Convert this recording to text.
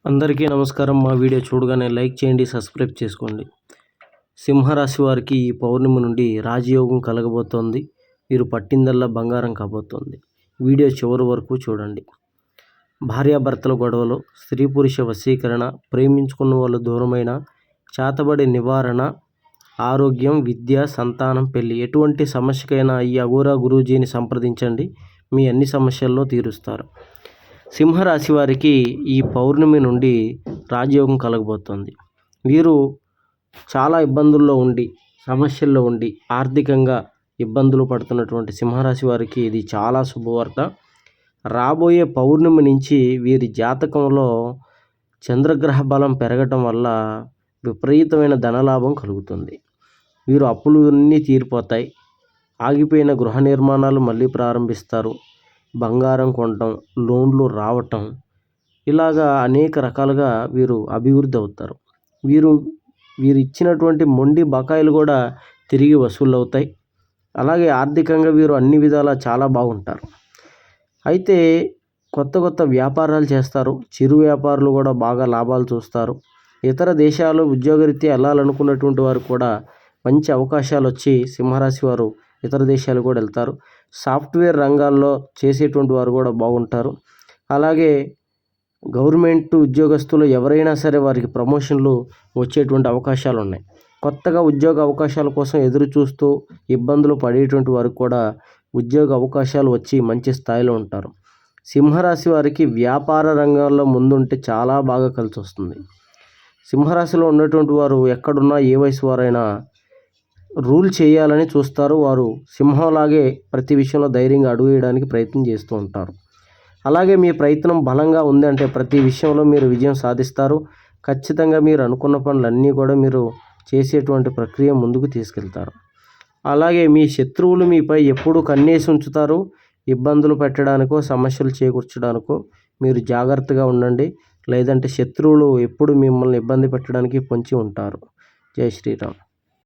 అందరికీ నమస్కారం. మా వీడియో చూడగానే లైక్ చేయండి, సబ్స్క్రైబ్ చేసుకోండి. సింహరాశి వారికి ఈ పౌర్ణమి నుండి రాజయోగం కలగబోతోంది. వీరు పట్టిందల్లా బంగారం కాబోతోంది. వీడియో చివరి వరకు చూడండి. భార్యాభర్తల గొడవలు, స్త్రీ పురుష వశీకరణ, ప్రేమించుకున్న వాళ్ళు దూరమైన, చేతబడి నివారణ, ఆరోగ్యం, విద్య, సంతానం, పెళ్లి, ఎటువంటి సమస్యకైనా ఈ అఘోరా గురూజీని సంప్రదించండి. మీ అన్ని సమస్యల్లో తీరుస్తారు. సింహరాశి వారికి ఈ పౌర్ణమి నుండి రాజయోగం కలగబోతోంది. వీరు చాలా ఇబ్బందుల్లో ఉండి, సమస్యల్లో ఉండి, ఆర్థికంగా ఇబ్బందులు పడుతున్నటువంటి సింహరాశి వారికి ఇది చాలా శుభవార్త. రాబోయే పౌర్ణమి నుంచి వీరి జాతకంలో చంద్రగ్రహ బలం పెరగటం వల్ల విపరీతమైన ధనలాభం కలుగుతుంది. వీరు అప్పులు అన్నీ తీరిపోతాయి. ఆగిపోయిన గృహ నిర్మాణాలు మళ్ళీ ప్రారంభిస్తారు. బంగారం కొనటం, లోన్లు రావటం, ఇలాగా అనేక రకాలుగా వీరు అభివృద్ధి అవుతారు. వీరు ఇచ్చినటువంటి మొండి బకాయిలు కూడా తిరిగి వసూలు అవుతాయి. అలాగే ఆర్థికంగా వీరు అన్ని విధాలా చాలా బాగుంటారు. అయితే కొత్త వ్యాపారాలు చేస్తారు. చిరు వ్యాపారులు కూడా బాగా లాభాలు చూస్తారు. ఇతర దేశాలు ఉద్యోగరీత్యా వెళ్ళాలనుకున్నటువంటి వారు కూడా మంచి అవకాశాలు వచ్చి సింహరాశి వారు ఇతర దేశాలు కూడా వెళ్తారు. సాఫ్ట్వేర్ రంగాల్లో చేసేటువంటి వారు కూడా బాగుంటారు. అలాగే గవర్నమెంట్ ఉద్యోగస్తులు ఎవరైనా సరే వారికి ప్రమోషన్లు వచ్చేటువంటి అవకాశాలు ఉన్నాయి. కొత్తగా ఉద్యోగ అవకాశాల కోసం ఎదురు చూస్తూ ఇబ్బందులు పడేటువంటి వారికి కూడా ఉద్యోగ అవకాశాలు వచ్చి మంచి స్థాయిలో ఉంటారు. సింహరాశి వారికి వ్యాపార రంగంలో ముందుంటే చాలా బాగా కలిసి వస్తుంది. సింహరాశిలో ఉన్నటువంటి వారు ఎక్కడున్నా ఏ వయసు వారైనా రూల్ చేయాలని చూస్తారు. వారు సింహంలాగే ప్రతి విషయంలో ధైర్యంగా అడుగు వేయడానికి ప్రయత్నం చేస్తూ ఉంటారు. అలాగే మీ ప్రయత్నం బలంగా ఉందంటే ప్రతి విషయంలో మీరు విజయం సాధిస్తారు. ఖచ్చితంగా మీరు అనుకున్న పనులన్నీ కూడా మీరు చేసేటువంటి ప్రక్రియ ముందుకు తీసుకెళ్తారు. అలాగే మీ శత్రువులు మీపై ఎప్పుడూ కన్నేసి ఉంచుతారు. ఇబ్బందులు పెట్టడానికో, సమస్యలు చేకూర్చడానికో మీరు జాగ్రత్తగా ఉండండి. లేదంటే శత్రువులు ఎప్పుడు మిమ్మల్ని ఇబ్బంది పెట్టడానికి పొంచి ఉంటారు. జై శ్రీరామ్.